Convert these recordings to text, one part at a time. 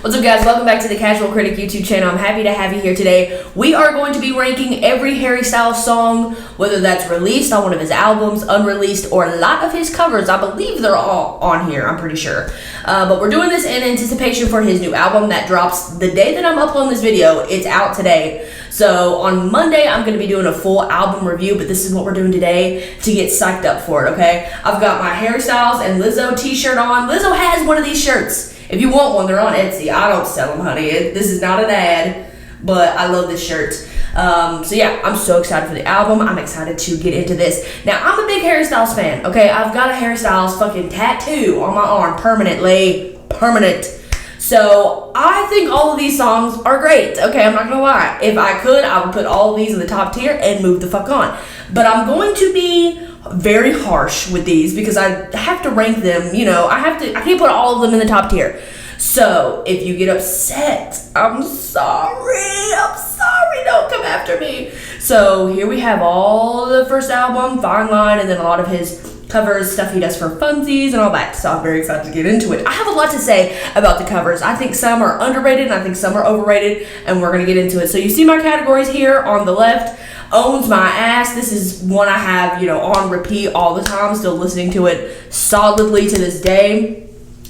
What's up, guys? Welcome back to the Casual Critic YouTube channel. I'm happy to have you here today. We are going to be ranking every Harry Styles song, whether that's released on one of his albums, unreleased, or a lot of his covers. I believe they're all on here, I'm pretty sure. But we're doing this in anticipation for his new album that drops the day that I'm uploading this video. It's out today. So on Monday, I'm going to be doing a full album review, but this is what we're doing today to get psyched up for it, okay? I've got my Harry Styles and Lizzo t-shirt on. Lizzo has one of these shirts. If you want one, they're on Etsy. I don't sell them, honey. This is not an ad, but I love this shirt. So yeah, I'm so excited for the album. I'm excited to get into this. Now, I'm a big Harry Styles fan, okay? I've got a Harry Styles fucking tattoo on my arm, permanently. Permanent. So I think all of these songs are great, okay? I'm not gonna lie. If I could, I would put all of these in the top tier and move the fuck on. But I'm going to be very harsh with these because I have to rank them, you know, I can't put all of them in the top tier. So if you get upset, I'm sorry, don't come after me. So here we have all the first album, Fine Line, and then a lot of his covers, stuff he does for funsies and all that. So I'm very excited to get into it. I have a lot to say about the covers. I think some are underrated and I think some are overrated, and we're gonna get into it. So you see my categories here on the left. Owns My Ass. This is one I have, you know, on repeat all the time, still listening to it solidly to this day.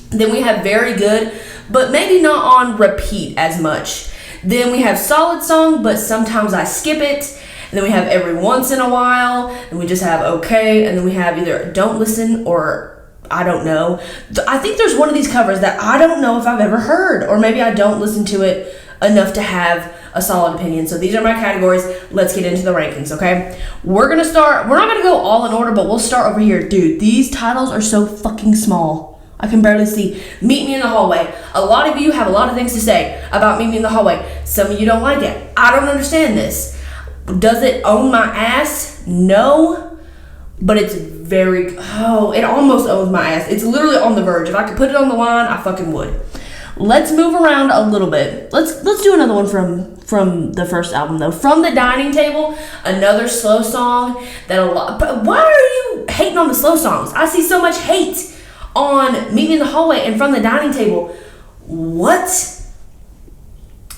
Then we have Very Good, but maybe not on repeat as much. Then we have Solid Song, but sometimes I skip it. And then we have Every Once in a While, and we just have Okay, and then we have either Don't Listen or I Don't Know. I think there's one of these covers that I don't know if I've ever heard, or maybe I don't listen to it enough to have a solid opinion. So these are my categories. Let's get into the rankings, okay? We're not gonna go all in order, but we'll start over here. Dude, these titles are so fucking small. I can barely see. Meet Me in the Hallway. A lot of you have a lot of things to say about Meet Me in the Hallway. Some of you don't like it. I don't understand this. Does it own my ass? No, but it's it almost owns my ass. It's literally on the verge. If I could put it on the line, I fucking would. Let's move around a little bit. Let's do another one from the first album though. From the Dining Table, another slow song that but why are you hating on the slow songs? I see so much hate on Meet Me in the Hallway and From the Dining Table. What?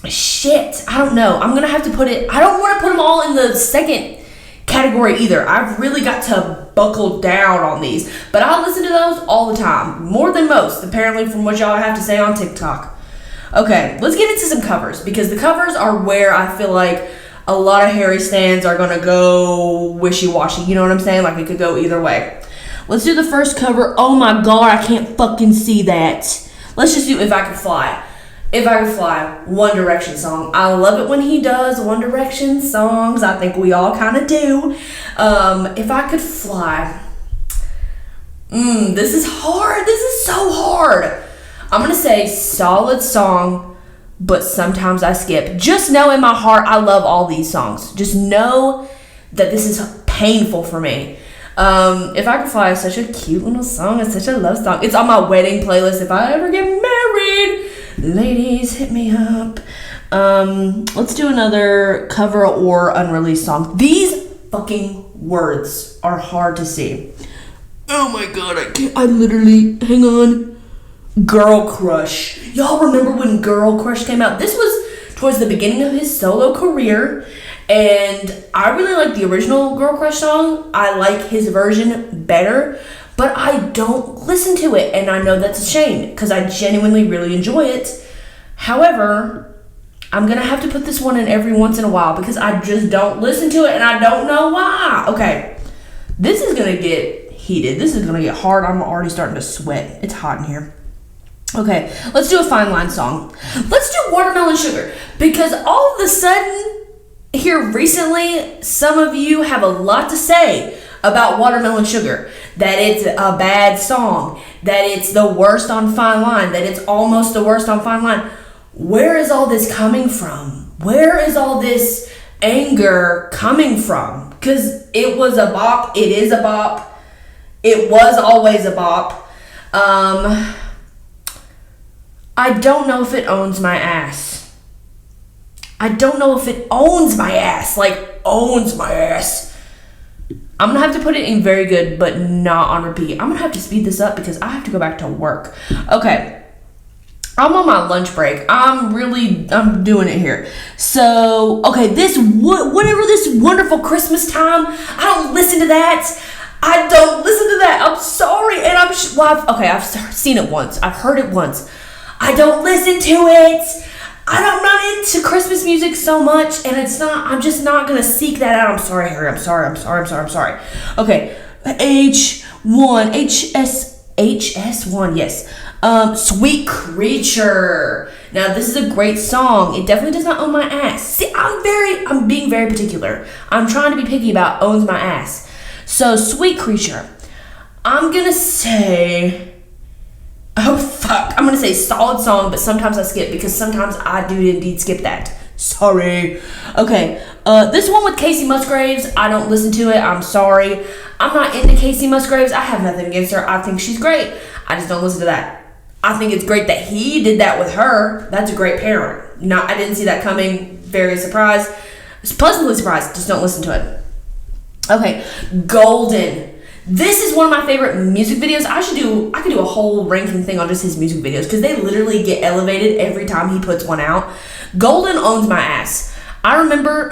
Shit, I don't know. I'm gonna have to put it, I don't want to put them all in the second category either. I've really got to buckle down on these, but I listen to those all the time, more than most, apparently, from what y'all have to say on TikTok. Okay, let's get into some covers, because the covers are where I feel like a lot of Harry stans are gonna go wishy-washy, you know what I'm saying? Like, it could go either way. Let's do the first cover. Oh my god, I can't fucking see that. Let's just do If I Could Fly. If I Could Fly, One Direction song. I love it when he does One Direction songs. I think we all kind of do. If I Could Fly. This is hard. This is so hard. I'm going to say solid song, but sometimes I skip. Just know in my heart I love all these songs. Just know that this is painful for me. If I Could Fly is such a cute little song. It's such a love song. It's on my wedding playlist if I ever get married. Ladies, hit me up. Let's do another cover or unreleased song. These fucking words are hard to see. Oh my god, I literally, hang on. Girl Crush. Y'all remember when Girl Crush came out? This was towards the beginning of his solo career, and I really like the original Girl Crush song. I like his version better, but I don't listen to it, and I know that's a shame because I genuinely really enjoy it. However, I'm gonna have to put this one in Every Once in a While because I just don't listen to it, and I don't know why. Okay, this is gonna get heated. This is gonna get hard. I'm already starting to sweat. It's hot in here. Okay, let's do a Fine Line song. Let's do Watermelon Sugar, because all of a sudden here recently, some of you have a lot to say about Watermelon Sugar, that it's a bad song, that it's the worst on Fine Line, that it's almost the worst on Fine Line. Where is all this coming from? Where is all this anger coming from? Because it was a bop, it is a bop, it was always a bop. I don't know if it owns my ass. I don't know if it owns my ass, like owns my ass. I'm gonna have to put it in Very Good, but not on repeat. I'm gonna have to speed this up because I have to go back to work. Okay, I'm on my lunch break. I'm doing it here. So, okay, whatever this wonderful Christmas time, I don't listen to that. I'm sorry. And I've seen it once. I've heard it once. I don't listen to it. I'm not into Christmas music so much, and I'm just not going to seek that out. I'm sorry, Harry. I'm sorry. Okay, HS1, yes. Sweet Creature. Now, this is a great song. It definitely does not own my ass. See, I'm being very particular. I'm trying to be picky about owns my ass. So, Sweet Creature. I'm gonna say... Oh, fuck. I'm gonna say solid song, but sometimes I skip because sometimes I do indeed skip that. Sorry. Okay, this one with Casey Musgraves, I don't listen to it. I'm sorry. I'm not into Casey Musgraves. I have nothing against her. I think she's great. I just don't listen to that. I think it's great that he did that with her. That's a great pairing. I didn't see that coming. Very surprised. Pleasantly surprised. Just don't listen to it. Okay, Golden. This is one of my favorite music videos. I could do a whole ranking thing on just his music videos because they literally get elevated every time he puts one out. Golden owns my ass. I remember,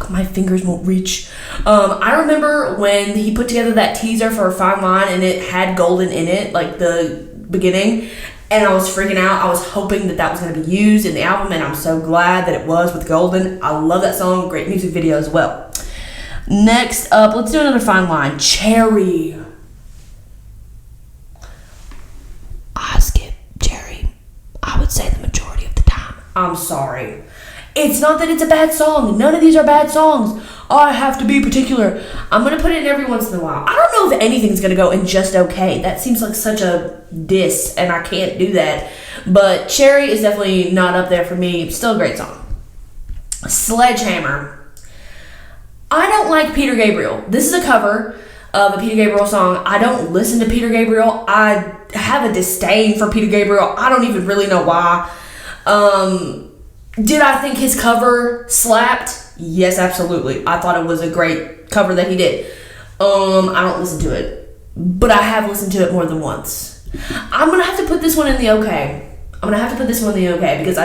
my fingers won't reach. I remember when he put together that teaser for Fine Line and it had Golden in it, like the beginning, and I was freaking out. I was hoping that was going to be used in the album, and I'm so glad that it was with Golden. I love that song. Great music video as well. Next up, let's do another Fine Line. Cherry. I skip Cherry, I would say the majority of the time. I'm sorry. It's not that it's a bad song. None of these are bad songs. I have to be particular. I'm going to put it in every once in a while. I don't know if anything's going to go in just okay. That seems like such a diss, and I can't do that. But Cherry is definitely not up there for me. Still a great song. Sledgehammer. I don't like Peter Gabriel. This is a cover of a Peter Gabriel song. I don't listen to Peter Gabriel. I have a disdain for Peter Gabriel. I don't even really know why. Did I think his cover slapped? Yes, absolutely. I thought it was a great cover that he did. I don't listen to it, but I have listened to it more than once. I'm gonna have to put this one in the okay. Because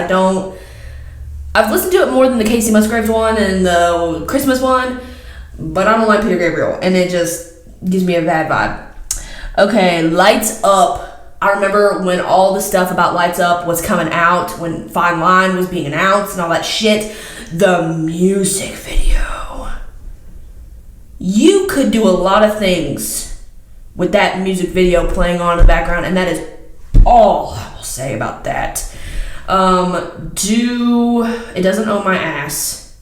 I've listened to it more than the Casey Musgraves one and the Christmas one, but I don't like Peter Gabriel, and it just gives me a bad vibe. Okay, Lights Up. I remember when all the stuff about Lights Up was coming out, when Fine Line was being announced and all that shit. The music video. You could do a lot of things with that music video playing on in the background, and that is all I will say about that. It doesn't own my ass.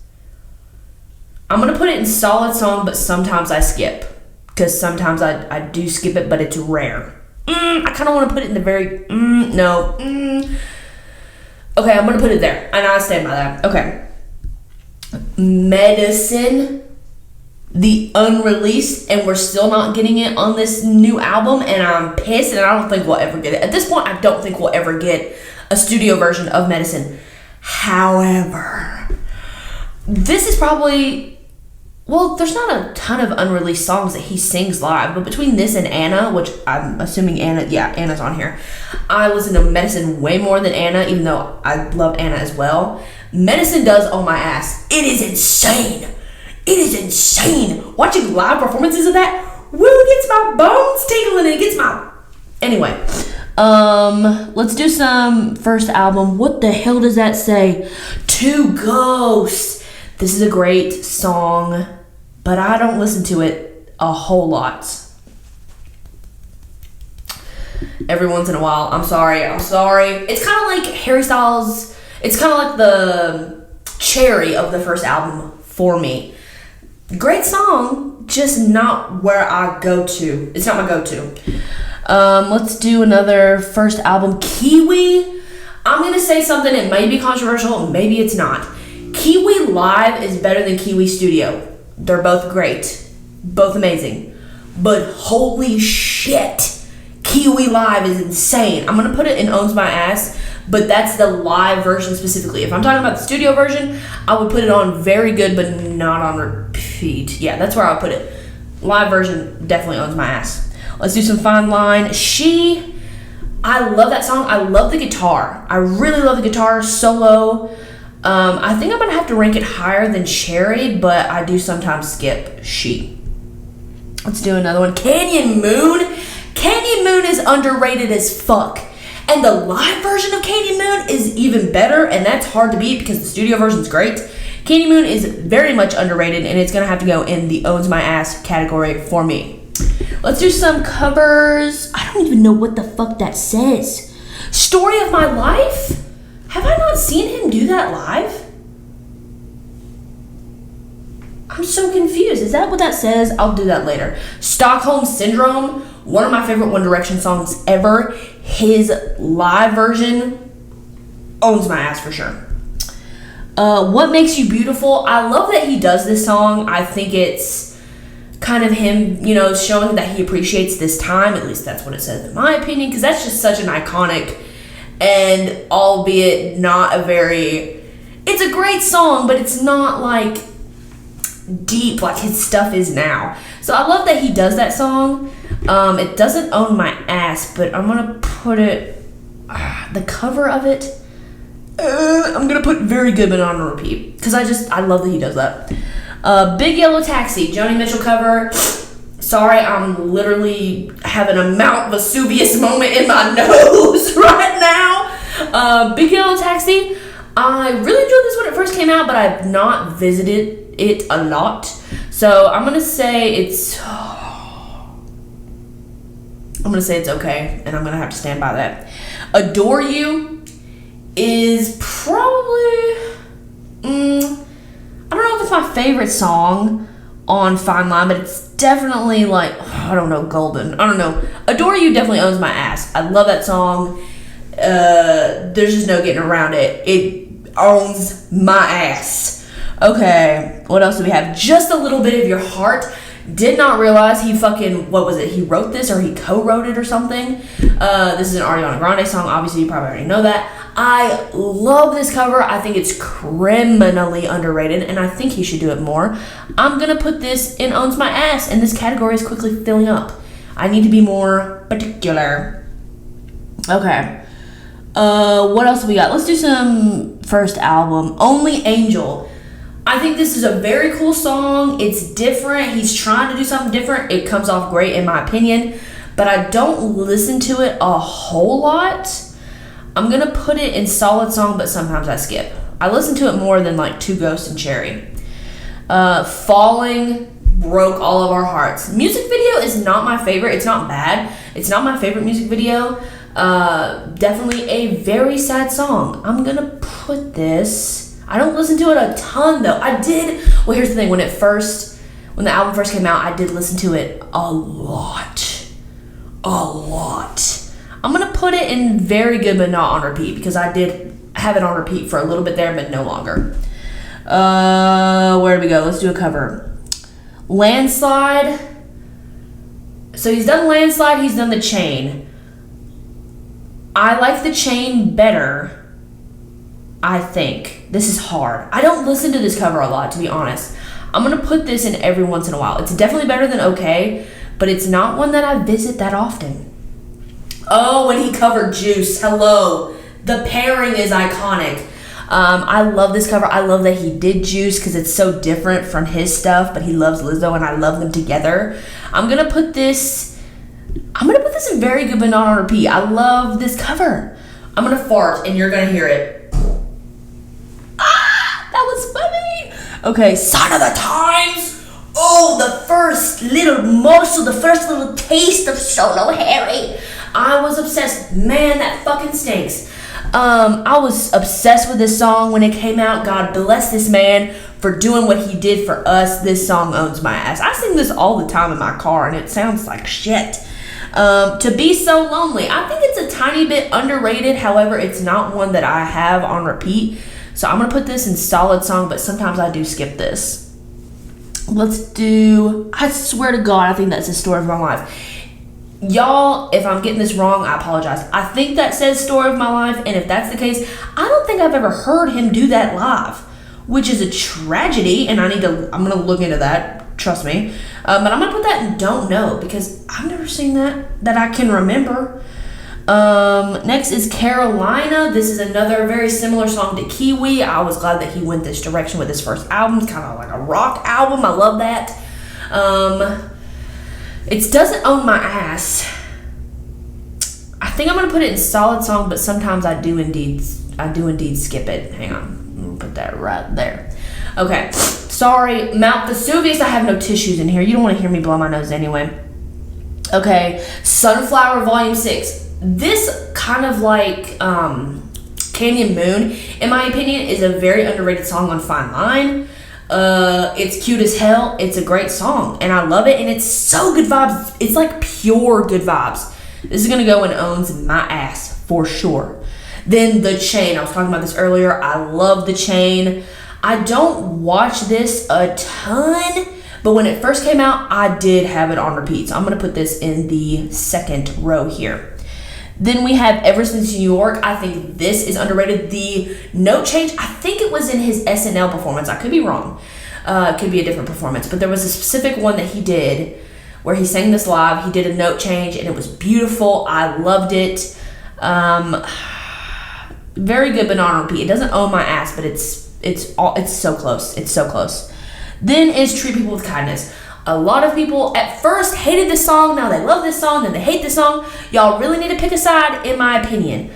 I'm gonna put it in solid song, but sometimes I skip. Because sometimes I do skip it, but it's rare. I kind of want to put it in the very, no. Okay, I'm going to put it there, and I stand by that. Okay. Medicine, the unreleased, and we're still not getting it on this new album, and I'm pissed, and I don't think we'll ever get it. At this point, I don't think we'll ever get a studio version of Medicine. However, this is probably... Well, there's not a ton of unreleased songs that he sings live, but between this and Anna, which I'm assuming Anna's on here, I listen to Medicine way more than Anna, even though I love Anna as well. Medicine does own my ass. It is insane. Watching live performances of that, it gets my bones tingling, it gets my... Anyway, let's do some first album. What the hell does that say? To Ghosts. This is a great song, but I don't listen to it a whole lot. Every once in a while. I'm sorry. It's kind of like Harry Styles. It's kind of like the Cherry of the first album for me. Great song, just not where I go to. It's not my go-to. Let's do another first album. Kiwi. I'm going to say something, it may be controversial, maybe it's not. Kiwi Live is better than Kiwi Studio. They're both great. Both amazing. But holy shit, Kiwi Live is insane. I'm going to put it in Owns My Ass, but that's the live version specifically. If I'm talking about the studio version, I would put it on very good, but not on repeat. Yeah, that's where I would put it. Live version definitely owns my ass. Let's do some Fine Line. I love that song. I love the guitar. I really love the guitar solo. I think I'm going to have to rank it higher than Cherry, but I do sometimes skip She. Let's do another one. Canyon Moon. Canyon Moon is underrated as fuck. And the live version of Canyon Moon is even better, and that's hard to beat because the studio version is great. Canyon Moon is very much underrated, and it's going to have to go in the Owns My Ass category for me. Let's do some covers. I don't even know what the fuck that says. Story of My Life? Have I not seen him do that live? I'm so confused. Is that what that says? I'll do that later. Stockholm Syndrome, one of my favorite One Direction songs ever. His live version owns my ass for sure. What Makes You Beautiful? I love that he does this song. I think it's kind of him, showing that he appreciates this time. At least that's what it says in my opinion, because that's just such an iconic and albeit not a very... It's a great song, but it's not like deep like his stuff is now. So I love that he does that song. It doesn't own my ass, but I'm gonna put it... the cover of it... I'm gonna put Very Good but Not on repeat, because I love that he does that. Big Yellow Taxi, Joni Mitchell cover. Sorry, I'm literally having a Mount Vesuvius moment in my nose right now. Big Yellow Taxi, I really enjoyed this when it first came out, but I've not visited it a lot. So I'm gonna say it's okay, and I'm gonna have to stand by that. Adore You is probably I don't know if it's my favorite song on Fine Line, but it's definitely like, golden. I don't know. Adore You definitely owns my ass. I love that song. There's just no getting around it. It owns my ass. Okay, what else do we have? Just a Little Bit of Your Heart. Did not realize he he wrote this or he co-wrote it or something. This is an Ariana Grande song. Obviously, you probably already know that. I love this cover. I think it's criminally underrated, and I think he should do it more. I'm going to put this in Owns My Ass, and this category is quickly filling up. I need to be more particular. Okay. What else we got? Let's do some first album. Only Angel. I think this is a very cool song. It's different. He's trying to do something different. It comes off great in my opinion, but I don't listen to it a whole lot. I'm going to put it in solid song, but sometimes I skip. I listen to it more than like Two Ghosts and Cherry. Falling broke all of our hearts. Music video is not my favorite. It's not bad. It's not my favorite music video. Definitely a very sad song. I'm going to put this... I don't listen to it a ton though. Well, here's the thing. When the album first came out, I did listen to it a lot. I'm going to put it in Very Good but Not on repeat, because I did have it on repeat for a little bit there, but no longer. Where do we go? Let's do a cover. Landslide. So he's done Landslide, he's done The Chain. I like The Chain better, I think. This is hard. I don't listen to this cover a lot, to be honest. I'm going to put this in every once in a while. It's definitely better than Okay, but it's not one that I visit that often. Oh, when he covered Juice. Hello. The pairing is iconic. I love this cover. I love that he did Juice because it's so different from his stuff, but he loves Lizzo and I love them together. I'm going to put this in Very Good but Not on repeat. I love this cover. I'm going to fart and you're going to hear it. Ah, that was funny. Okay, Sign of the Times. Oh, the first little morsel, the first little taste of Solo Harry. I was obsessed. Man, that fucking stinks. I was obsessed with this song when it came out. God bless this man for doing what he did for us. This song owns my ass. I sing this all the time in my car, and it sounds like shit. To Be So Lonely. I think it's a tiny bit underrated. However, it's not one that I have on repeat. So I'm going to put this in solid song, but sometimes I do skip this. Let's do... I swear to God, I think that's the Story of My Life. Y'all, if I'm getting this wrong, I apologize. I think that says Story of My Life, and if that's the case, I don't think I've ever heard him do that live, which is a tragedy, and I'm going to look into that, trust me. But I'm going to put that in Don't Know, because I've never seen that I can remember. Next is Carolina. This is another very similar song to Kiwi. I was glad that he went this direction with his first album. It's kind of like a rock album. I love that. It Doesn't Own My Ass. I think I'm gonna put it in solid song, but sometimes I do indeed skip it. Hang on, I'm gonna put that right there. Okay, sorry, Mount Vesuvius. I have no tissues in here. You don't want to hear me blow my nose anyway. Okay, Sunflower Volume 6. This kind of like Canyon Moon, in my opinion, is a very underrated song on Fine Line. It's cute as hell. It's a great song, and I love it, and it's so good vibes. It's like pure good vibes. This is gonna go and owns my ass for sure. Then The Chain. I was talking about this earlier. I love The Chain. I don't watch this a ton, but when it first came out, I did have it on repeat. So I'm gonna put this in the second row here. Then we have Ever Since New York. I think this is underrated. The note change, I think it was in his SNL performance. I could be wrong. It could be a different performance, but there was a specific one that he did where he sang this live. He did a note change and it was beautiful. I loved it. Very good, but not on repeat. It doesn't own my ass, but it's so close. It's so close. Then is Treat People with Kindness. A lot of people at first hated this song. Now they love this song, then they hate this song. Y'all really need to pick a side, in my opinion.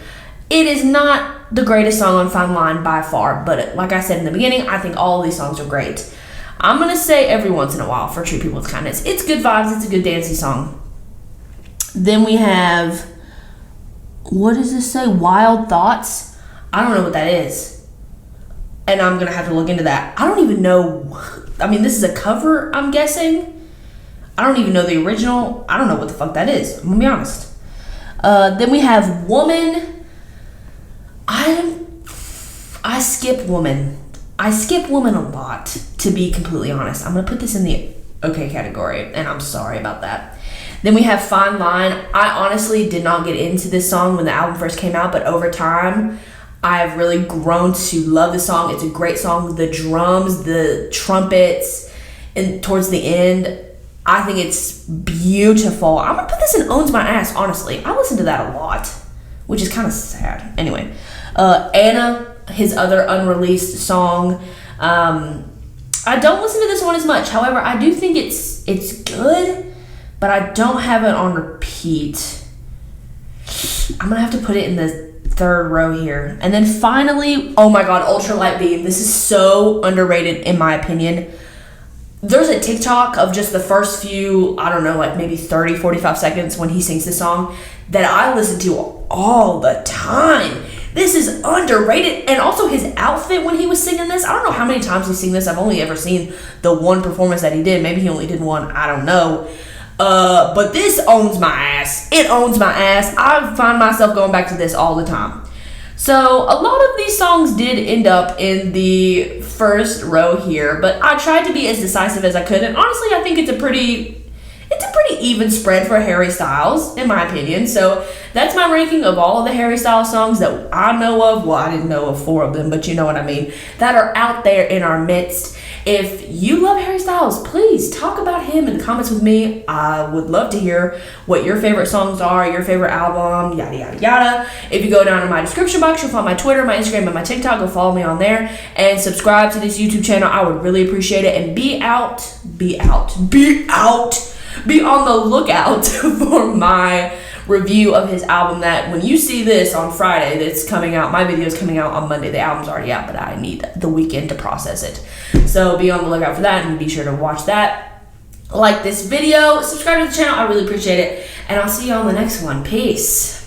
It is not the greatest song on Fine Line by far, but like I said in the beginning, I think all of these songs are great. I'm gonna say every once in a while for Treat People with Kindness. It's good vibes. It's a good dancey song. Then we have, what does this say? Wild Thoughts. I don't know what that is, and I'm gonna have to look into that. I don't even know. I mean, this is a cover, I'm guessing. I don't even know the original. I don't know what the fuck that is. I'm gonna be honest. Then we have Woman. I skip Woman. I skip Woman a lot, to be completely honest. I'm gonna put this in the okay category, and I'm sorry about that. Then we have Fine Line. I honestly did not get into this song when the album first came out, but over time, I've really grown to love the song. It's a great song. The drums, the trumpets, and towards the end, I think it's beautiful. I'm gonna put this in Owns My Ass, honestly. I listen to that a lot, which is kind of sad. Anyway, Anna, his other unreleased song. I don't listen to this one as much. However, I do think it's good, but I don't have it on repeat. I'm gonna have to put it in the third row here. And then finally, oh my god, Ultralight Beam. This is so underrated in my opinion. There's a TikTok of just the first few, I don't know, like maybe 30, 45 seconds when he sings this song that I listen to all the time. This is underrated. And also his outfit when he was singing this. I don't know how many times he's seen this. I've only ever seen the one performance that he did. Maybe he only did one. I don't know. But this owns my ass. It owns my ass. I find myself going back to this all the time. So a lot of these songs did end up in the first row here, but I tried to be as decisive as I could. And honestly, I think it's a pretty even spread for Harry Styles, in my opinion. So that's my ranking of all of the Harry Styles songs that I know of. Well, I didn't know of 4 of them, but you know what I mean. That are out there in our midst. If you love Harry Styles, please talk about him in the comments with me. I would love to hear what your favorite songs are, your favorite album, yada, yada, yada. If you go down in my description box, you'll find my Twitter, my Instagram, and my TikTok. Go follow me on there and subscribe to this YouTube channel. I would really appreciate it. And be on the lookout for my review of his album that when you see this on Friday that's coming out, my video is coming out on Monday. The album's already out, but I need the weekend to process it. So be on the lookout for that and be sure to watch that. Like this video, subscribe to the channel. I really appreciate it. And I'll see you on the next one. Peace.